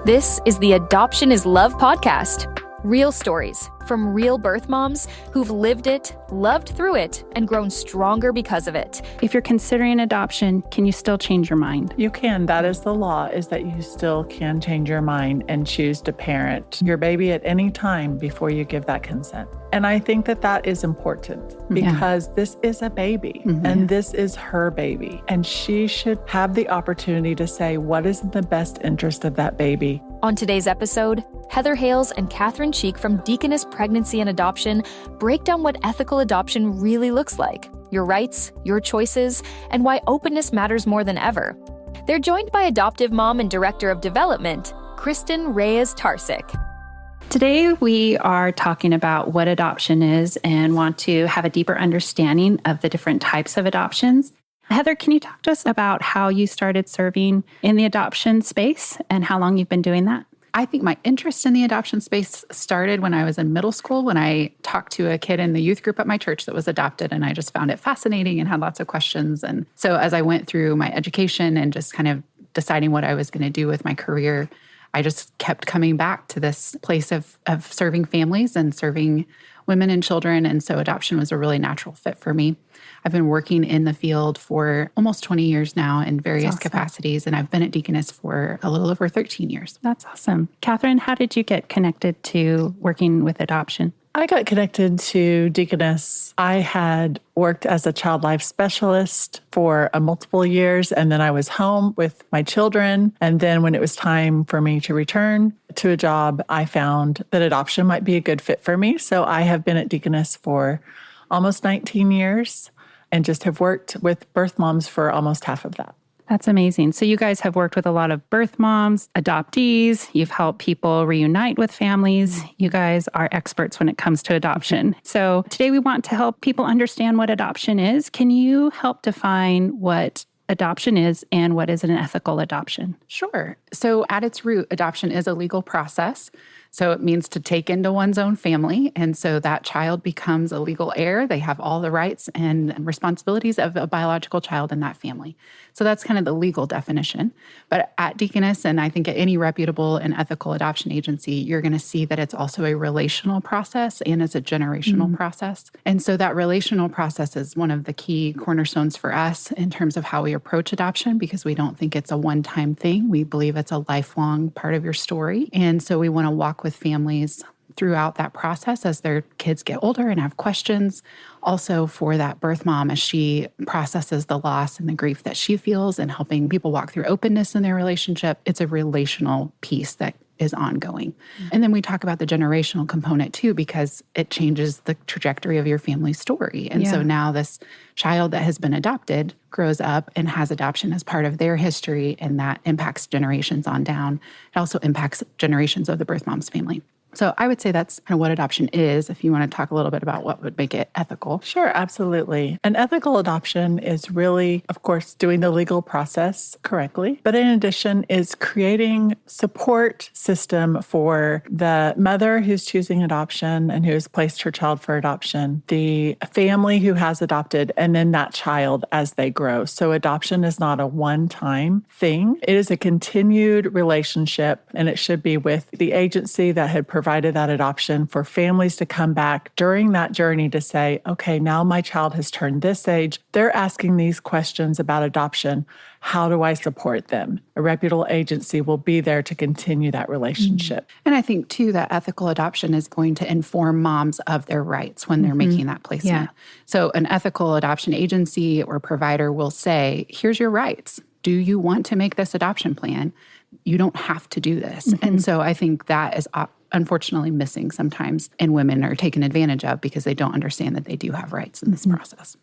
This is the Adoption is Love podcast. Real stories from real birth moms who've lived it, loved through it, and grown stronger because of it. If you're considering adoption, can you still change your mind? You can. That is the law, is that you still can change your mind and choose to parent your baby at any time before you give that consent. And I think that that is important because this is a baby and this is her baby. And she should have the opportunity to say what is in the best interest of that baby. On today's episode, Heather Hales and Catherine Cheek from Deaconess Pregnancy and Adoption break down what ethical adoption really looks like, your rights, your choices, and why openness matters more than ever. They're joined by adoptive mom and director of development, Kristen Reyes-Tarsic. Today, we are talking about what adoption is and want to have a deeper understanding of the different types of adoptions. Heather, can you talk to us about how you started serving in the adoption space and how long you've been doing that? I think my interest in the adoption space started when I was in middle school, when I talked to a kid in the youth group at my church that was adopted, and I just found it fascinating and had lots of questions. And so as I went through my education and just kind of deciding what I was going to do with my career, I just kept coming back to this place of serving families and serving women and children. And so adoption was a really natural fit for me. I've been working in the field for almost 20 years now in various capacities, and I've been at Deaconess for a little over 13 years. That's awesome. Catherine, how did you get connected to working with adoption? I got connected to Deaconess. I had worked as a child life specialist for multiple years, and then I was home with my children. And then when it was time for me to return to a job, I found that adoption might be a good fit for me. So I have been at Deaconess for almost 19 years and just have worked with birth moms for almost half of that. That's amazing. So you guys have worked with a lot of birth moms, adoptees. You've helped people reunite with families. You guys are experts when it comes to adoption. So today we want to help people understand what adoption is. Can you help define what adoption is and what is an ethical adoption? Sure. So at its root, adoption is a legal process. So it means to take into one's own family. And so that child becomes a legal heir. They have all the rights and responsibilities of a biological child in that family. So that's kind of the legal definition. But at Deaconess, and I think at any reputable and ethical adoption agency, you're going to see that it's also a relational process and it's a generational process. And so that relational process is one of the key cornerstones for us in terms of how we approach adoption, because we don't think it's a one-time thing. We believe it's a lifelong part of your story. And so we want to walk with families throughout that process as their kids get older and have questions. Also for that birth mom as she processes the loss and the grief that she feels and helping people walk through openness in their relationship. It's a relational piece that is ongoing. And then we talk about the generational component too, because it changes the trajectory of your family's story. And so now this child that has been adopted grows up and has adoption as part of their history, and that impacts generations on down. It also impacts generations of the birth mom's family. So I would say that's kind of what adoption is, if you want to talk a little bit about what would make it ethical. Sure, absolutely. An ethical adoption is really, of course, doing the legal process correctly, but in addition is creating support system for the mother who's choosing adoption and who has placed her child for adoption, the family who has adopted, and then that child as they grow. So adoption is not a one-time thing. It is a continued relationship, and it should be with the agency that had provided that adoption for families to come back during that journey to say, okay, now my child has turned this age. They're asking these questions about adoption. How do I support them? A reputable agency will be there to continue that relationship. And I think, too, that ethical adoption is going to inform moms of their rights when they're making that placement. So an ethical adoption agency or provider will say, here's your rights. Do you want to make this adoption plan? You don't have to do this. And so I think that is unfortunately missing sometimes, and women are taken advantage of because they don't understand that they do have rights in this process.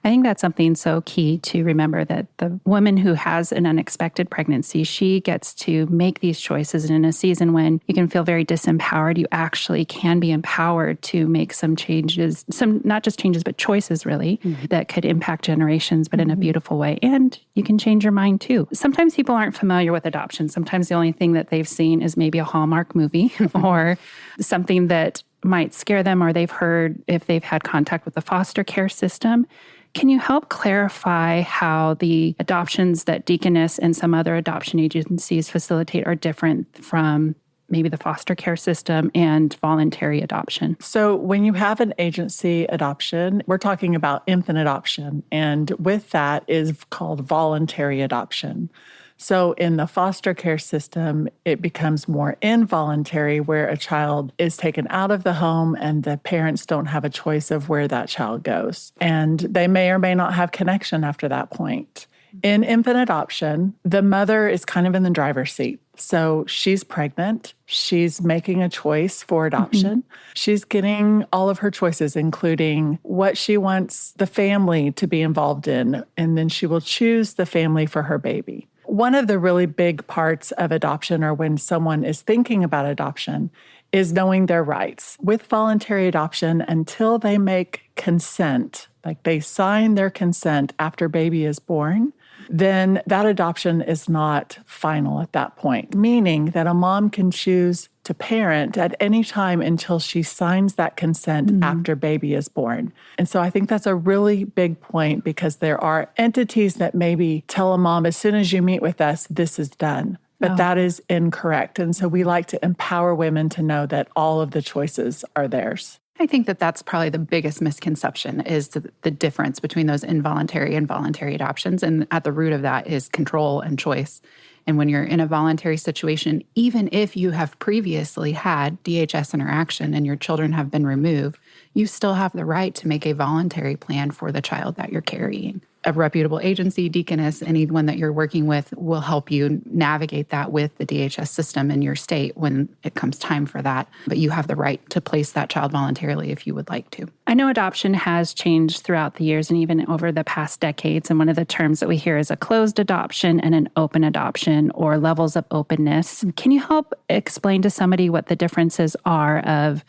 I think that's something so key to remember, that the woman who has an unexpected pregnancy, she gets to make these choices. And in a season when you can feel very disempowered, you actually can be empowered to make some changes, some not just changes, but choices really, that could impact generations, but in a beautiful way. And you can change your mind too. Sometimes people aren't familiar with adoption. Sometimes the only thing that they've seen is maybe a Hallmark movie or something that might scare them, or they've heard if they've had contact with the foster care system. Can you help clarify how the adoptions that Deaconess and some other adoption agencies facilitate are different from maybe the foster care system and voluntary adoption? So when you have an agency adoption, we're talking about infant adoption, and with that is called voluntary adoption. So in the foster care system, it becomes more involuntary, where a child is taken out of the home and the parents don't have a choice of where that child goes. And they may or may not have connection after that point. In infant adoption, the mother is kind of in the driver's seat. So she's pregnant. She's making a choice for adoption. She's getting all of her choices, including what she wants the family to be involved in. And then she will choose the family for her baby. One of the really big parts of adoption, or when someone is thinking about adoption, is knowing their rights. With voluntary adoption, until they make consent, like they sign their consent after baby is born, then that adoption is not final at that point, meaning that a mom can choose to parent at any time until she signs that consent after baby is born. And so I think that's a really big point, because there are entities that maybe tell a mom, as soon as you meet with us, this is done. But that is incorrect. And so we like to empower women to know that all of the choices are theirs. I think that that's probably the biggest misconception, is the difference between those involuntary and voluntary adoptions. And at the root of that is control and choice. And when you're in a voluntary situation, even if you have previously had DHS interaction and your children have been removed, you still have the right to make a voluntary plan for the child that you're carrying. A reputable agency, Deaconess, anyone that you're working with will help you navigate that with the DHS system in your state when it comes time for that. But you have the right to place that child voluntarily if you would like to. I know adoption has changed throughout the years and even over the past decades. And one of the terms that we hear is a closed adoption and an open adoption, or levels of openness. Can you help explain to somebody what the differences are of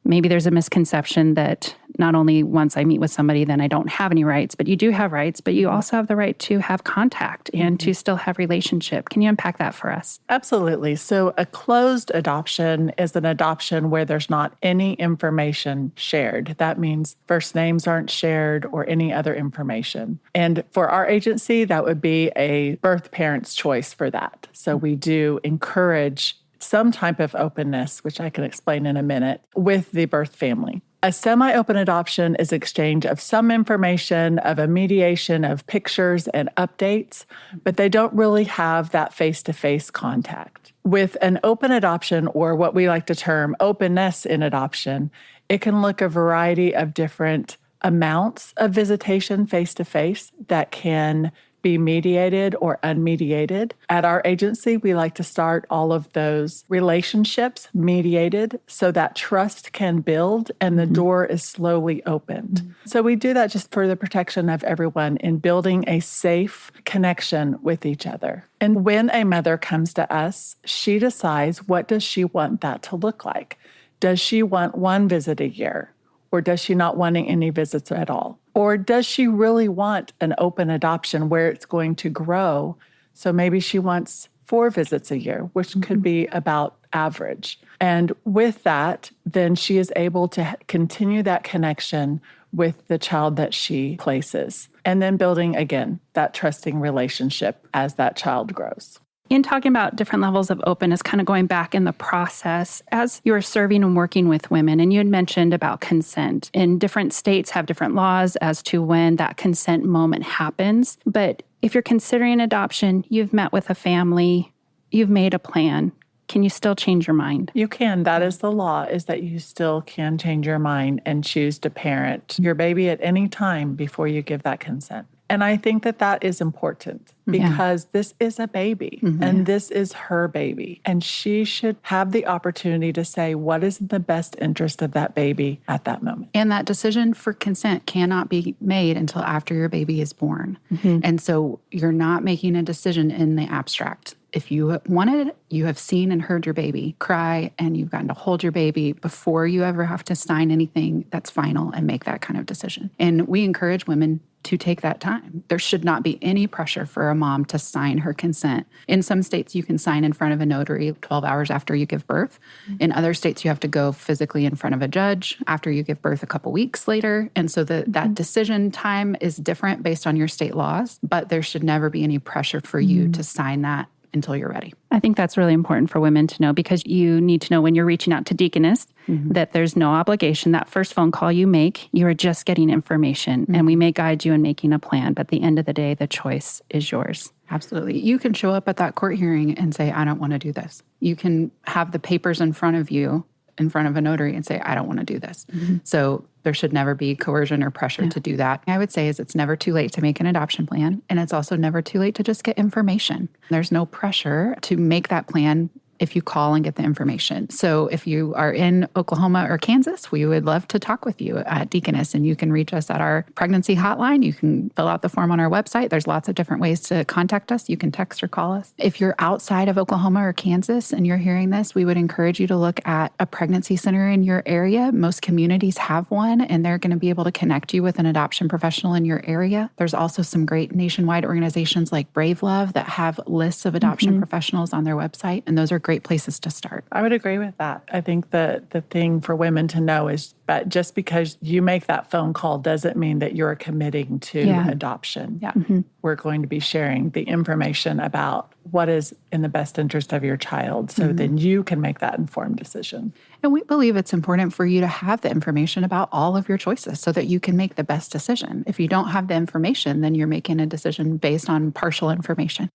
maybe there's a misconception that not only once I meet with somebody, then I don't have any rights, but you do have rights, but you also have the right to have contact and to still have relationship. Can you unpack that for us? Absolutely. So a closed adoption is an adoption where there's not any information shared. That means first names aren't shared or any other information. And for our agency, that would be a birth parent's choice for that. So we do encourage some type of openness, which I can explain in a minute, with the birth family. A semi-open adoption is exchange of some information, of a mediation of pictures and updates, but they don't really have that face-to-face contact. With an open adoption, or what we like to term openness in adoption, it can look a variety of different amounts of visitation face-to-face that can be mediated or unmediated. At our agency, we like to start all of those relationships mediated so that trust can build and the door is slowly opened. So we do that just for the protection of everyone in building a safe connection with each other. And when a mother comes to us, she decides, what does she want that to look like? Does she want one visit a year? Or does she not want any visits at all? Or does she really want an open adoption where it's going to grow? So maybe she wants 4 visits a year, which could be about average. And with that, then she is able to continue that connection with the child that she places. And then building, again, that trusting relationship as that child grows. In talking about different levels of openness, kind of going back in the process, as you were serving and working with women, and you had mentioned about consent, and different states have different laws as to when that consent moment happens. But if you're considering adoption, you've met with a family, you've made a plan. Can you still change your mind? You can. That is the law, is that you still can change your mind and choose to parent your baby at any time before you give that consent. And I think that that is important because this is a baby and this is her baby. And she should have the opportunity to say what is in the best interest of that baby at that moment. And that decision for consent cannot be made until after your baby is born. And so you're not making a decision in the abstract. If you wanted it, you have seen and heard your baby cry and you've gotten to hold your baby before you ever have to sign anything that's final and make that kind of decision. And we encourage women to take that time. There should not be any pressure for a mom to sign her consent. In some states, you can sign in front of a notary 12 hours after you give birth. In other states, you have to go physically in front of a judge after you give birth a couple weeks later. And so that decision time is different based on your state laws, but there should never be any pressure for you to sign that until you're ready. I think that's really important for women to know, because you need to know when you're reaching out to Deaconess that there's no obligation. That first phone call you make, you are just getting information, and we may guide you in making a plan. But at the end of the day, the choice is yours. Absolutely. You can show up at that court hearing and say, I don't want to do this. You can have the papers in front of you, in front of a notary, and say, I don't want to do this. So there should never be coercion or pressure to do that. I would say is it's never too late to make an adoption plan. And it's also never too late to just get information. There's no pressure to make that plan if you call and get the information. So if you are in Oklahoma or Kansas, we would love to talk with you at Deaconess, and you can reach us at our pregnancy hotline. You can fill out the form on our website. There's lots of different ways to contact us. You can text or call us. If you're outside of Oklahoma or Kansas and you're hearing this, we would encourage you to look at a pregnancy center in your area. Most communities have one, and they're going to be able to connect you with an adoption professional in your area. There's also some great nationwide organizations like Brave Love that have lists of adoption professionals on their website, and those are great places to start. I would agree with that. I think that the thing for women to know is that just because you make that phone call doesn't mean that you're committing to adoption. We're going to be sharing the information about what is in the best interest of your child, so then you can make that informed decision. And we believe it's important for you to have the information about all of your choices so that you can make the best decision. If you don't have the information, then you're making a decision based on partial information.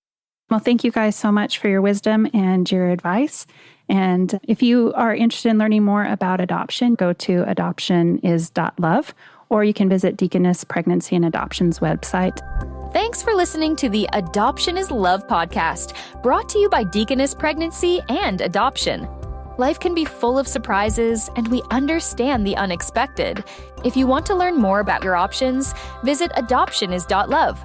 Well, thank you guys so much for your wisdom and your advice. And if you are interested in learning more about adoption, go to adoptionis.love, or you can visit Deaconess Pregnancy and Adoption's website. Thanks for listening to the Adoption is Love podcast, brought to you by Deaconess Pregnancy and Adoption. Life can be full of surprises, and we understand the unexpected. If you want to learn more about your options, visit adoptionis.love.